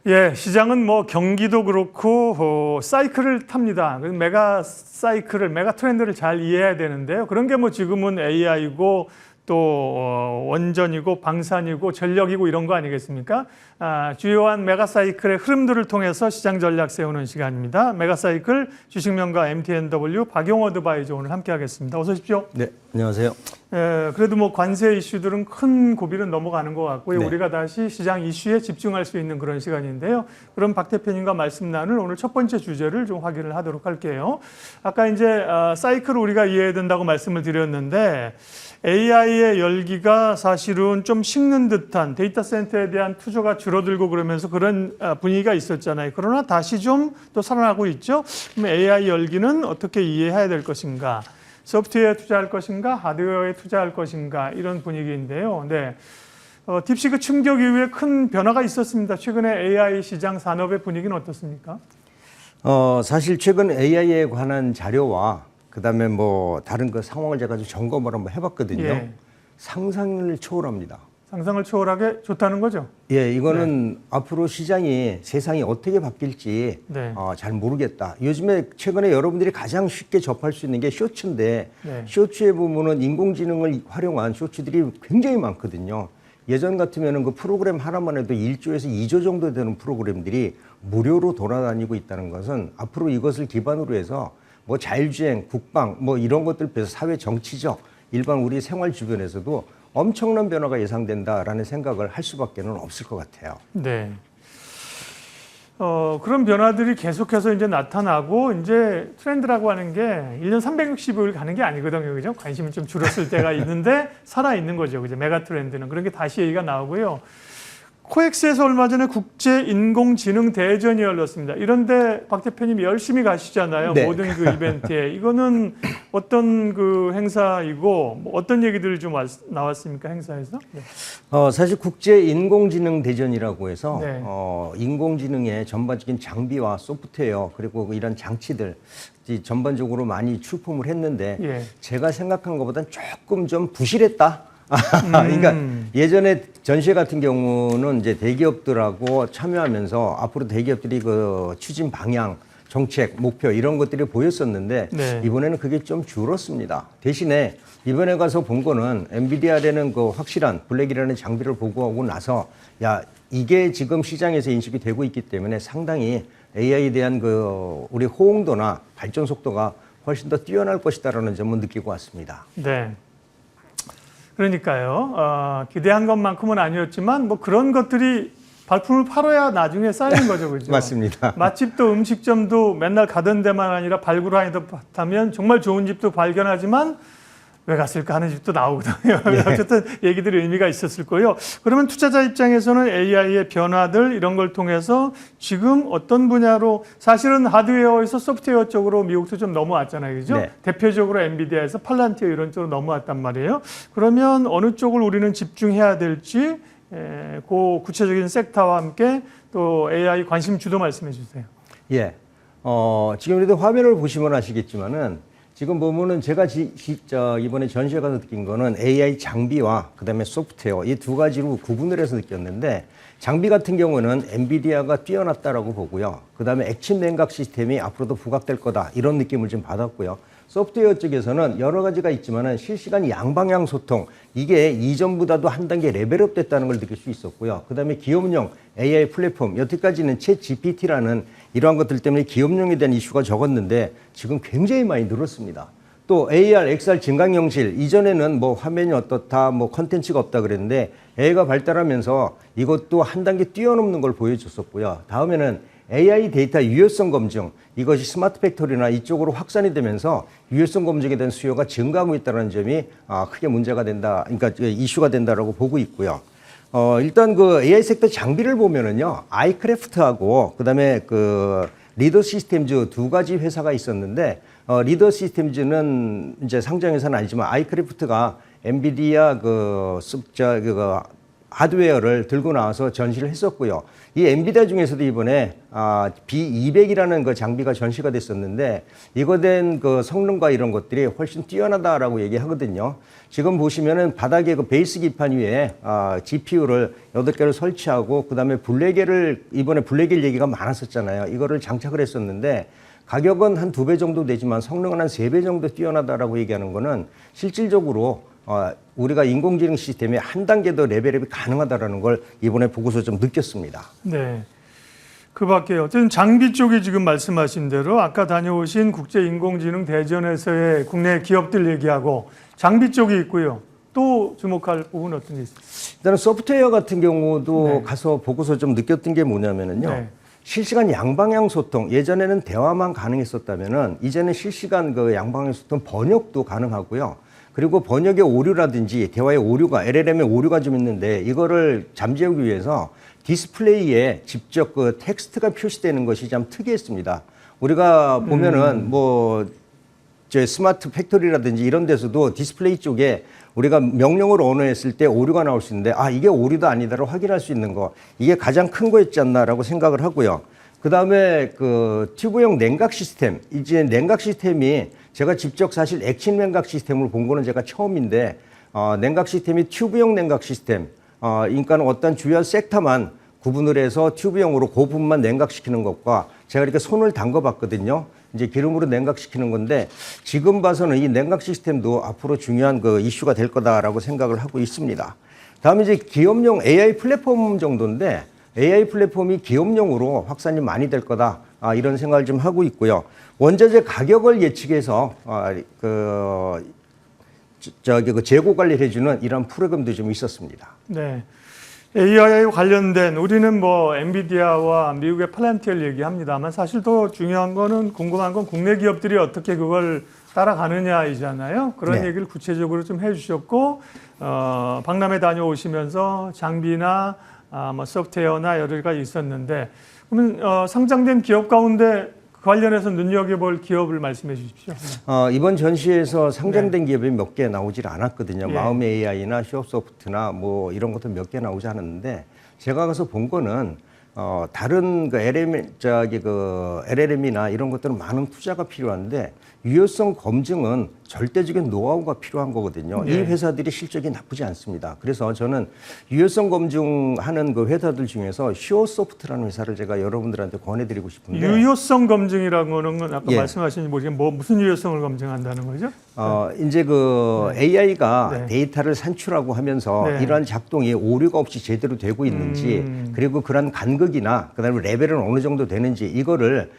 예, 시장은 뭐 경기도 그렇고 사이클을 탑니다. 메가 사이클을, 메가 트렌드를 잘 이해해야 되는데요. 그런 게 뭐 지금은 AI고 또 원전이고 방산이고 전력이고 이런 거 아니겠습니까? 주요한 메가 사이클의 흐름들을 통해서 시장 전략 세우는 시간입니다. 메가 사이클 주식명가 MTNW 박용호 어드바이저 오늘 함께하겠습니다. 어서 오십시오. 네, 안녕하세요. 그래도 뭐 관세 이슈들은 큰 고비는 넘어가는 것 같고요. 네. 우리가 다시 시장 이슈에 집중할 수 있는 그런 시간인데요. 그럼 박 대표님과 말씀 나눌 오늘 첫 번째 주제를 좀 확인을 하도록 할게요. 아까 이제 사이클을 우리가 이해해야 된다고 말씀을 드렸는데 AI의 열기가 사실은 좀 식는 듯한 데이터 센터에 대한 투자가 줄어들고 그러면서 그런 분위기가 있었잖아요. 그러나 다시 좀 또 살아나고 있죠. 그럼 AI 열기는 어떻게 이해해야 될 것인가? 소프트웨어에 투자할 것인가? 하드웨어에 투자할 것인가? 이런 분위기인데요. 네. 딥시크 충격 이후에 큰 변화가 있었습니다. 최근에 AI 시장 산업의 분위기는 어떻습니까? 사실 최근 AI에 관한 자료와 그다음에 뭐 다른 그 상황을 제가 좀 점검을 한번 해봤거든요. 예. 상상을 초월합니다. 상상을 초월하게 좋다는 거죠? 예, 이거는 앞으로 시장이 세상이 어떻게 바뀔지 네. 잘 모르겠다. 요즘에 최근에 여러분들이 가장 쉽게 접할 수 있는 게 쇼츠인데 네. 쇼츠에 보면은 인공지능을 활용한 쇼츠들이 굉장히 많거든요. 예전 같으면은 그 프로그램 하나만 해도 1조에서 2조 정도 되는 프로그램들이 무료로 돌아다니고 있다는 것은 앞으로 이것을 기반으로 해서 뭐 자율주행, 국방, 뭐 이런 것들 빼서 사회 정치적, 일반 우리 생활 주변에서도 엄청난 변화가 예상된다라는 생각을 할 수밖에 없을 것 같아요. 네. 그런 변화들이 계속해서 이제 나타나고 이제 트렌드라고 하는 게 1년 365일 가는 게 아니거든요. 그죠? 관심이 좀 줄었을 때가 있는데 살아 있는 거죠. 그죠? 메가 트렌드는. 그런 게 다시 얘기가 나오고요. 코엑스에서 얼마 전에 국제 인공지능 대전이 열렸습니다. 이런데 박 대표님이 열심히 가시잖아요. 네. 모든 그 이벤트에. 이거는 어떤 그 행사이고 뭐 어떤 얘기들이 좀 나왔습니까? 행사에서? 네. 사실 국제 인공지능 대전이라고 해서 네. 인공지능의 전반적인 장비와 소프트웨어 그리고 이런 장치들 전반적으로 많이 출품을 했는데 예. 제가 생각한 것보다는 조금 좀 부실했다. 그러니까 예전에 전시회 같은 경우는 이제 대기업들하고 참여하면서 앞으로 대기업들이 그 추진 방향, 정책, 목표 이런 것들이 보였었는데 네. 이번에는 그게 좀 줄었습니다. 대신에 이번에 가서 본 거는 엔비디아라는 그 확실한 블랙이라는 장비를 보고하고 나서 야, 이게 지금 시장에서 인식이 되고 있기 때문에 상당히 AI에 대한 그 우리 호응도나 발전 속도가 훨씬 더 뛰어날 것이다라는 점을 느끼고 왔습니다. 네. 그러니까요. 기대한 것만큼은 아니었지만 뭐 그런 것들이 발품을 팔아야 나중에 쌓이는 거죠. 그죠? 맞습니다. 맛집도 음식점도 맨날 가던 데만 아니라 발굴하면 정말 좋은 집도 발견하지만 왜 갔을까 하는 집도 나오거든요. 예. 어쨌든 얘기들이 의미가 있었을 거예요. 그러면 투자자 입장에서는 AI의 변화들 이런 걸 통해서 지금 어떤 분야로 사실은 하드웨어에서 소프트웨어 쪽으로 미국도 좀 넘어왔잖아요. 그죠? 네. 대표적으로 엔비디아에서 팔란티어 이런 쪽으로 넘어왔단 말이에요. 그러면 어느 쪽을 우리는 집중해야 될지 그 구체적인 섹터와 함께 또 AI 관심 주도 말씀해 주세요. 예. 지금 이렇게 화면을 보시면 아시겠지만은 지금 보면은 제가 이번에 전시회 가서 느낀 거는 AI 장비와 그다음에 소프트웨어 이 두 가지로 구분을 해서 느꼈는데 장비 같은 경우는 엔비디아가 뛰어났다라고 보고요. 그다음에 액침 냉각 시스템이 앞으로도 부각될 거다 이런 느낌을 좀 받았고요. 소프트웨어 쪽에서는 여러 가지가 있지만은 실시간 양방향 소통 이게 이전보다도 한 단계 레벨업 됐다는 걸 느낄 수 있었고요. 그다음에 기업용 AI 플랫폼 여태까지는 챗 GPT라는 이러한 것들 때문에 기업용에 대한 이슈가 적었는데 지금 굉장히 많이 늘었습니다. 또 AR, XR 증강현실 이전에는 뭐 화면이 어떻다, 뭐 컨텐츠가 없다 그랬는데 AI가 발달하면서 이것도 한 단계 뛰어넘는 걸 보여줬었고요. 다음에는 AI 데이터 유효성 검증 이것이 스마트 팩토리나 이쪽으로 확산이 되면서 유효성 검증에 대한 수요가 증가하고 있다는 점이 크게 문제가 된다, 그러니까 이슈가 된다라고 보고 있고요. 일단 그 AI 섹터 장비를 보면은요, 아이크래프트하고 그다음에 그 리더 시스템즈 두 가지 회사가 있었는데 리더 시스템즈는 이제 상장회사는 아니지만 아이크래프트가 엔비디아 하드웨어를 들고 나와서 전시를 했었고요. 이 엔비디아 중에서도 이번에 B200이라는 그 장비가 전시가 됐었는데 이거 된 그 성능과 이런 것들이 훨씬 뛰어나다라고 얘기하거든요. 지금 보시면은 바닥에 그 베이스 기판 위에 GPU를 8개를 설치하고 그다음에 이번에 블랙일 얘기가 많았었잖아요. 이거를 장착을 했었는데 가격은 한 2배 정도 되지만 성능은 한 3배 정도 뛰어나다라고 얘기하는 거는 실질적으로 우리가 인공지능 시스템에 한 단계 더 레벨업이 가능하다라는 걸 이번에 보고서 좀 느꼈습니다. 네. 그 밖에 어쨌든 장비 쪽이 지금 말씀하신 대로 아까 다녀오신 국제인공지능 대전에서의 국내 기업들 얘기하고 장비 쪽이 있고요. 또 주목할 부분은 어떤 게 있습니까? 일단은 소프트웨어 같은 경우도 네. 가서 보고서 좀 느꼈던 게 뭐냐면은요. 네. 실시간 양방향 소통, 예전에는 대화만 가능했었다면은 이제는 실시간 그 양방향 소통 번역도 가능하고요. 그리고 번역의 오류라든지 대화의 오류가 LLM의 오류가 좀 있는데 이거를 잠재우기 위해서 디스플레이에 직접 그 텍스트가 표시되는 것이 참 특이했습니다. 우리가 보면은 저 스마트 팩토리라든지 이런 데서도 디스플레이 쪽에 우리가 명령을 언어했을 때 오류가 나올 수 있는데 이게 오류도 아니다를 확인할 수 있는 거 이게 가장 큰 거였지 않나라고 생각을 하고요. 그다음에 그 튜브형 냉각 시스템 이제 냉각 시스템이 제가 직접 사실 액침 냉각 시스템을 본 거는 제가 처음인데 냉각 시스템이 튜브형 냉각 시스템 그러니까 어떤 주요 섹터만 구분을 해서 튜브형으로 그 부분만 냉각시키는 것과 제가 이렇게 손을 담궈 봤거든요. 이제 기름으로 냉각시키는 건데 지금 봐서는 이 냉각 시스템도 앞으로 중요한 그 이슈가 될 거다라고 생각을 하고 있습니다. 다음에 이제 기업용 AI 플랫폼 정도인데 AI 플랫폼이 기업용으로 확산이 많이 될 거다 이런 생각을 좀 하고 있고요. 원자재 가격을 예측해서 그 재고 관리를 해주는 이런 프로그램도 좀 있었습니다. 네. AI 관련된 우리는 뭐 엔비디아와 미국의 플랜티얼 얘기합니다만 사실 더 중요한 거는 궁금한 건 국내 기업들이 어떻게 그걸 따라가느냐이잖아요. 그런 네. 얘기를 구체적으로 좀 해주셨고 박람회 다녀오시면서 장비나 뭐 소프트웨어나 여러 가지 있었는데 그러면 상장된 기업 가운데 관련해서 눈여겨볼 기업을 말씀해 주십시오. 이번 전시에서 상장된 기업이 몇 개 나오질 않았거든요. 예. 마음의 AI나 쇼소프트나 뭐 이런 것도 몇 개 나오지 않았는데 제가 가서 본 거는 다른 그 LLM이나 이런 것들은 많은 투자가 필요한데 유효성 검증은 절대적인 노하우가 필요한 거거든요. 네. 이 회사들이 실적이 나쁘지 않습니다. 그래서 저는 유효성 검증하는 그 회사들 중에서 쇼소프트라는 회사를 제가 여러분들한테 권해드리고 싶은데 유효성 검증이라는 거는 아까 예. 말씀하신 무슨 유효성을 검증한다는 거죠? 이제 그 AI가 네. 데이터를 산출하고 하면서 네. 이러한 작동이 오류가 없이 제대로 되고 있는지 그리고 그런 간극이나 그다음에 레벨은 어느 정도 되는지 이거를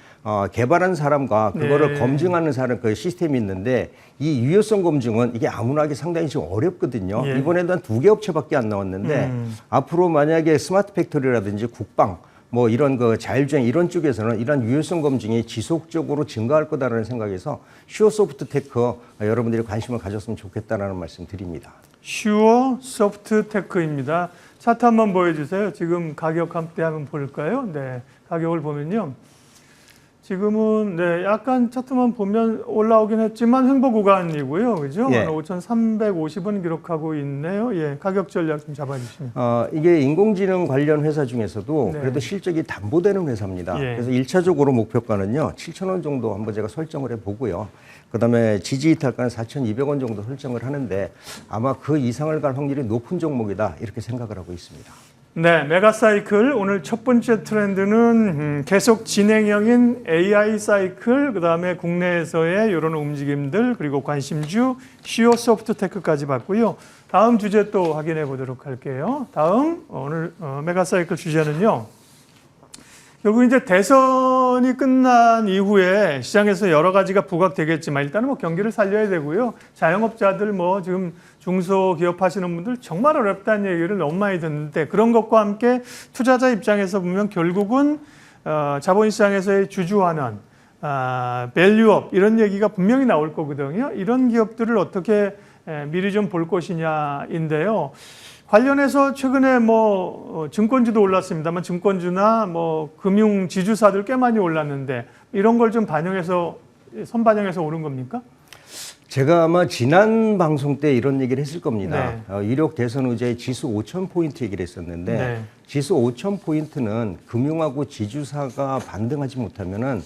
개발한 사람과 그거를 네. 검증하는 사람 그 시스템이 있는데 이 유효성 검증은 이게 아무나 하기 상당히 좀 어렵거든요. 예. 이번에도 한 2개 업체밖에 안 나왔는데 앞으로 만약에 스마트 팩토리라든지 국방 뭐 이런 그 자율주행 이런 쪽에서는 이런 유효성 검증이 지속적으로 증가할 거다라는 생각에서 슈어소프트 테크 여러분들이 관심을 가졌으면 좋겠다라는 말씀 드립니다. 슈어 소프트 테크입니다. 차트 한번 보여주세요. 지금 가격 함께 한번 볼까요? 네, 가격을 보면요. 지금은 네, 약간 차트만 보면 올라오긴 했지만 횡보 구간이고요. 그죠? 예. 5,350원 기록하고 있네요. 예, 가격 전략 좀 잡아주시면. 이게 인공지능 관련 회사 중에서도 네. 그래도 실적이 담보되는 회사입니다. 예. 그래서 1차적으로 목표가는요, 7,000원 정도 한번 제가 설정을 해보고요. 그 다음에 지지이탈가는 4,200원 정도 설정을 하는데 아마 그 이상을 갈 확률이 높은 종목이다. 이렇게 생각을 하고 있습니다. 네, 메가사이클 오늘 첫 번째 트렌드는 계속 진행형인 AI 사이클, 그 다음에 국내에서의 이런 움직임들, 그리고 관심주 슈어 소프트테크까지 봤고요. 다음 주제 또 확인해 보도록 할게요. 다음 오늘 메가사이클 주제는요. 결국 이제 대선이 끝난 이후에 시장에서 여러 가지가 부각되겠지만 일단은 뭐 경기를 살려야 되고요. 자영업자들 뭐 지금 중소기업 하시는 분들 정말 어렵다는 얘기를 너무 많이 듣는데 그런 것과 함께 투자자 입장에서 보면 결국은 자본시장에서의 주주환원, 밸류업 이런 얘기가 분명히 나올 거거든요. 이런 기업들을 어떻게 미리 좀 볼 것이냐인데요. 관련해서 최근에 뭐 증권주도 올랐습니다만 증권주나 뭐 금융 지주사들 꽤 많이 올랐는데 이런 걸 좀 반영해서 선반영해서 오른 겁니까? 제가 아마 지난 방송 때 이런 얘기를 했을 겁니다. 네. 이력 대선 의제의 지수 5,000포인트 얘기를 했었는데 네. 지수 5,000포인트는 금융하고 지주사가 반등하지 못하면은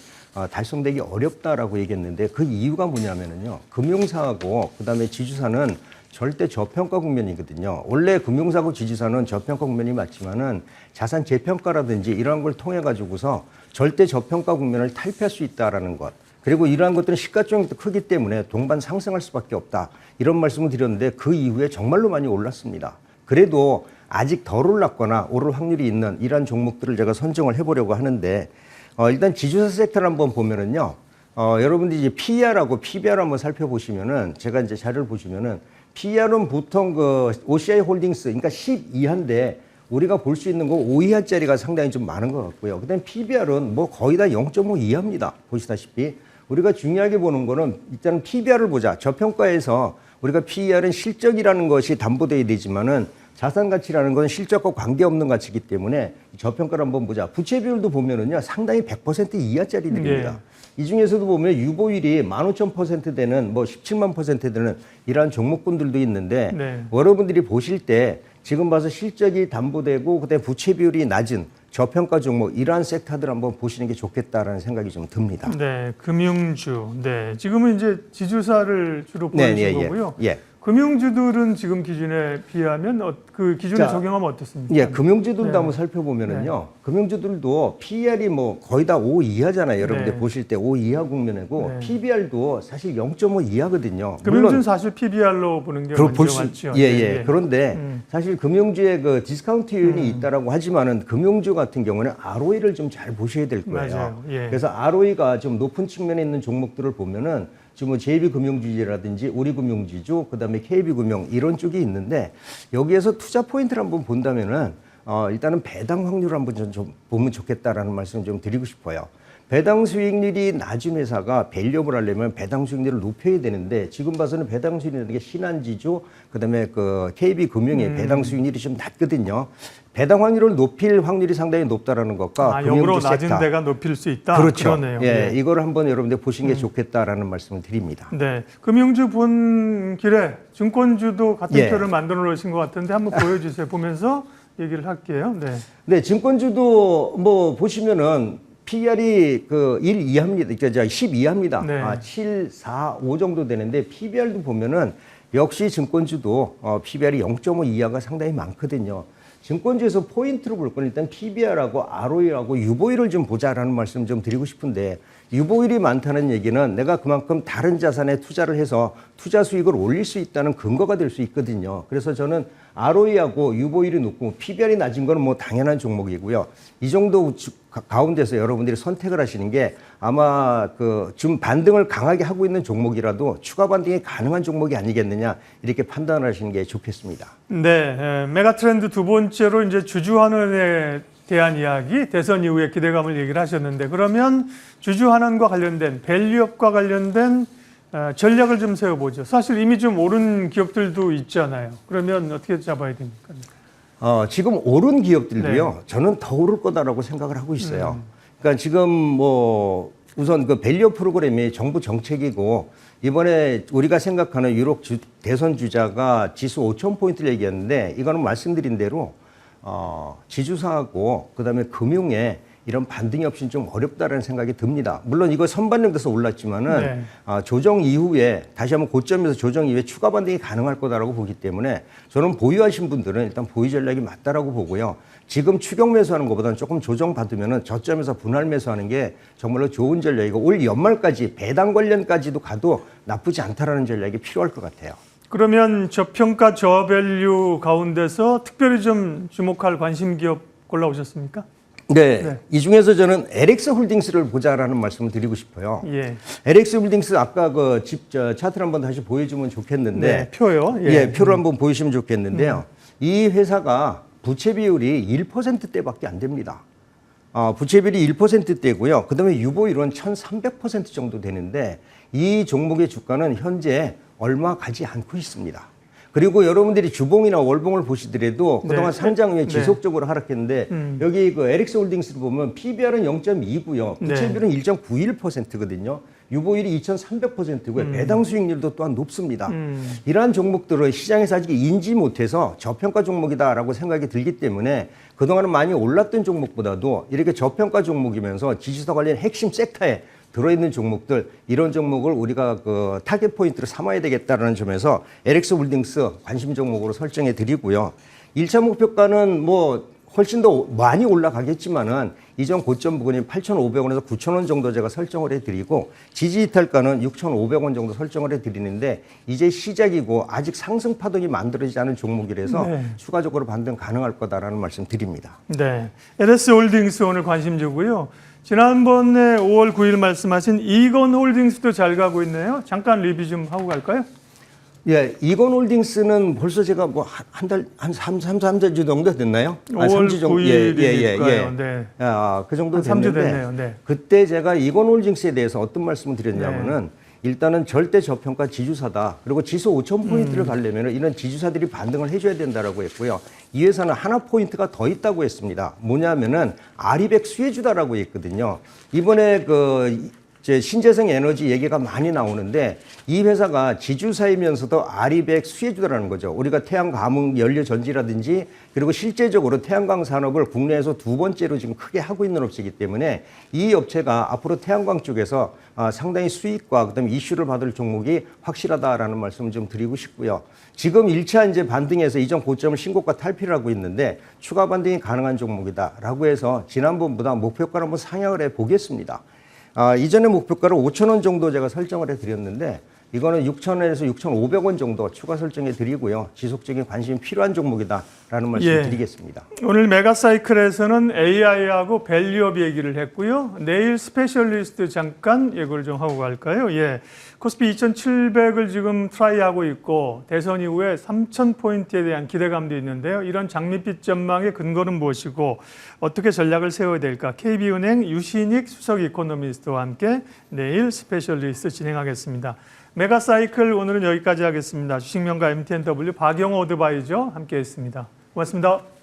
달성되기 어렵다라고 얘기했는데 그 이유가 뭐냐면은요. 금융사하고 그다음에 지주사는 절대 저평가 국면이거든요. 원래 금융사고 지주사는 저평가 국면이 맞지만은 자산 재평가라든지 이러한 걸 통해 가지고서 절대 저평가 국면을 탈피할 수 있다라는 것. 그리고 이러한 것들은 시가총액이 크기 때문에 동반 상승할 수밖에 없다. 이런 말씀을 드렸는데 그 이후에 정말로 많이 올랐습니다. 그래도 아직 덜 올랐거나 오를 확률이 있는 이러한 종목들을 제가 선정을 해보려고 하는데 일단 지주사 섹터를 한번 보면은요. 여러분들이 이제 PER하고 PBR 한번 살펴보시면은 제가 이제 자료를 보시면은 PER은 보통 그 OCI 홀딩스 그러니까 10 이하인데 우리가 볼 수 있는 거 5 이하짜리가 상당히 좀 많은 것 같고요. 그다음에 PBR은 뭐 거의 다 0.5 이하입니다. 보시다시피 우리가 중요하게 보는 거는 일단 PBR을 보자. 저평가에서 우리가 PER은 실적이라는 것이 담보돼야 되지만은 자산 가치라는 건 실적과 관계없는 가치이기 때문에 저평가를 한번 보자. 부채 비율도 보면은요 상당히 100% 이하짜리들입니다. 이 중에서도 보면 유보율이 15,000% 되는 뭐 17만 % 되는 이러한 종목군들도 있는데 네. 여러분들이 보실 때 지금 봐서 실적이 담보되고 그다음에 부채 비율이 낮은 저평가 종목 이러한 섹터들 한번 보시는 게 좋겠다라는 생각이 좀 듭니다. 네, 금융주. 네, 지금은 이제 지주사를 주로 보여주신 거고요. 예. 금융주들은 지금 기준에 비하면 그 기준에 자, 적용하면 어떻습니까? 예, 금융주들도 네. 한번 살펴보면은요. 금융주들도 PER이 뭐 거의 다 5 이하잖아요. 여러분들 네. 보실 때 5 이하 국면이고 네. PBR도 사실 0.5 이하거든요. 금융주는 사실 PBR로 보는 게 먼저 맞죠. 예. 그런데 사실 금융주의 그 디스카운트율이 있다라고 하지만은 금융주 같은 경우는 ROE를 좀 잘 보셔야 될 거예요. 맞아요. 예. 그래서 ROE가 좀 높은 측면에 있는 종목들을 보면은 지금 뭐 JB금융지주라든지 우리금융지주, 그다음에 KB금융 이런 쪽이 있는데 여기에서 투자 포인트를 한번 본다면은 일단은 배당 확률을 한번 좀 보면 좋겠다라는 말씀을 좀 드리고 싶어요. 배당 수익률이 낮은 회사가 밸류업을 하려면 배당 수익률을 높여야 되는데 지금 봐서는 배당 수익률이 신한지주 그다음에 그 KB금융의 배당 수익률이 좀 낮거든요. 배당 확률을 높일 확률이 상당히 높다라는 것과 역으로 금융주 낮은 섹터. 데가 높일 수 있다. 그렇죠. 그러네요. 예, 이거를 한번 여러분들 보시는 게 좋겠다라는 말씀을 드립니다. 네, 금융주 본 길에 증권주도 같은 예. 표를 만들어 놓으신 것 같은데 한번 보여주세요. 보면서 얘기를 할게요. 네. 네, 증권주도 뭐 보시면은 PER이 그 1 이하입니다. 그러니까 10 이하입니다. 네. 7, 4, 5 정도 되는데 PBR도 보면은 역시 증권주도 PBR이 0.5 이하가 상당히 많거든요. 증권주에서 포인트로 볼 건 일단 PBR하고 ROE하고 유보율을 좀 보자라는 말씀 좀 드리고 싶은데 유보율이 많다는 얘기는 내가 그만큼 다른 자산에 투자를 해서 투자 수익을 올릴 수 있다는 근거가 될 수 있거든요. 그래서 저는 ROE하고 유보율이 높고 PBR이 낮은 건 뭐 당연한 종목이고요. 이 정도 가운데서 여러분들이 선택을 하시는 게 아마 그 좀 반등을 강하게 하고 있는 종목이라도 추가 반등이 가능한 종목이 아니겠느냐 이렇게 판단을 하시는 게 좋겠습니다. 네, 메가트렌드 두 번째로 이제 주주환원에 대한 이야기, 대선 이후에 기대감을 얘기를 하셨는데 그러면 주주환원과 관련된 밸류업과 관련된 전략을 좀 세워보죠. 사실 이미 좀 오른 기업들도 있잖아요. 그러면 어떻게 잡아야 됩니까? 지금 오른 기업들도요. 네. 저는 더 오를 거다라고 생각을 하고 있어요. 그러니까 지금 뭐 우선 그 밸류 프로그램이 정부 정책이고 이번에 우리가 생각하는 유럽 대선 주자가 지수 5,000포인트를 얘기했는데 이거는 말씀드린 대로 지주사하고 그다음에 금융에 이런 반등이 없이는 좀 어렵다라는 생각이 듭니다. 물론 이거 선반영돼서 올랐지만은 네. 조정 이후에 다시 한번 고점에서 조정 이후에 추가 반등이 가능할 거다라고 보기 때문에 저는 보유하신 분들은 일단 보유 전략이 맞다라고 보고요. 지금 추격 매수하는 것보다는 조금 조정 받으면은 저점에서 분할 매수하는 게 정말로 좋은 전략이고 올 연말까지 배당 관련까지도 가도 나쁘지 않다라는 전략이 필요할 것 같아요. 그러면 저평가 저밸류 가운데서 특별히 좀 주목할 관심 기업 골라오셨습니까? 네. 이 중에서 저는 LX 홀딩스를 보자라는 말씀을 드리고 싶어요. 예. LX 홀딩스 아까 그 차트를 한번 다시 보여주면 좋겠는데. 네, 표요. 예, 표를 한번 보시면 좋겠는데요. 이 회사가 부채 비율이 1%대밖에 안 됩니다. 부채 비율이 1%대고요. 그다음에 유보율은 1,300% 정도 되는데 이 종목의 주가는 현재 얼마 가지 않고 있습니다. 그리고 여러분들이 주봉이나 월봉을 보시더라도 그동안 네. 상장 후에 네. 지속적으로 하락했는데 여기 그 LX 홀딩스를 보면 PBR은 0.2고요. 부채 비율은 1.91%거든요. 유보율이 2,300%고요. 배당 수익률도 또한 높습니다. 이러한 종목들을 시장에서 아직 인지 못해서 저평가 종목이다라고 생각이 들기 때문에 그동안은 많이 올랐던 종목보다도 이렇게 저평가 종목이면서 지주사 관련 핵심 섹터에 들어있는 종목들, 이런 종목을 우리가 그 타겟 포인트로 삼아야 되겠다라는 점에서 LX 홀딩스 관심 종목으로 설정해 드리고요. 1차 목표가는 뭐 훨씬 더 많이 올라가겠지만은 이전 고점 부근이 8,500원에서 9,000원 정도 제가 설정을 해드리고 지지 이탈가는 6,500원 정도 설정을 해드리는데 이제 시작이고 아직 상승 파동이 만들어지지 않은 종목이라서 네. 추가적으로 반등 가능할 거다라는 말씀 드립니다. 네, LS 홀딩스 오늘 관심 주고요. 지난번에 5월 9일 말씀하신 이건 홀딩스도 잘 가고 있네요. 잠깐 리뷰 좀 하고 갈까요? 예, 이건 홀딩스는 벌써 제가 뭐 한 달, 한 3주 정도 됐나요? 5월 9일이니까요. 예. 네. 그 정도 한 3주 됐는데 됐네요. 네. 그때 제가 이건 홀딩스에 대해서 어떤 말씀을 드렸냐면은 일단은 절대 저평가 지주사다. 그리고 지수 5,000포인트를 가려면 이런 지주사들이 반등을 해줘야 된다라고 했고요. 이 회사는 하나 포인트가 더 있다고 했습니다. 뭐냐면은 아리백 수혜주다라고 했거든요. 이번에 신재생 에너지 얘기가 많이 나오는데 이 회사가 지주사이면서도 아리백 수혜주다라는 거죠. 우리가 태양 감흥 연료 전지라든지 그리고 실제적으로 태양광 산업을 국내에서 두 번째로 지금 크게 하고 있는 업체이기 때문에 이 업체가 앞으로 태양광 쪽에서 상당히 수익과 그다음에 이슈를 받을 종목이 확실하다라는 말씀을 좀 드리고 싶고요. 지금 1차 이제 반등에서 이전 고점을 신고가 탈피를 하고 있는데 추가 반등이 가능한 종목이다라고 해서 지난번보다 목표가를 한번 상향을 해 보겠습니다. 이전의 목표가를 5,000원 정도 제가 설정을 해드렸는데 이거는 6,000원에서 6,500원 정도 추가 설정해 드리고요. 지속적인 관심이 필요한 종목이다라는 말씀 드리겠습니다. 오늘 메가사이클에서는 AI하고 밸류업 얘기를 했고요. 내일 스페셜리스트 잠깐 예고를 좀 하고 갈까요? 예, 코스피 2,700을 지금 트라이하고 있고 대선 이후에 3,000포인트에 대한 기대감도 있는데요. 이런 장밋빛 전망의 근거는 무엇이고 어떻게 전략을 세워야 될까? KB은행 유신익 수석 이코노미스트와 함께 내일 스페셜리스트 진행하겠습니다. 메가사이클 오늘은 여기까지 하겠습니다. 주식명가 MTNW 박영호 어드바이저 함께했습니다. 고맙습니다.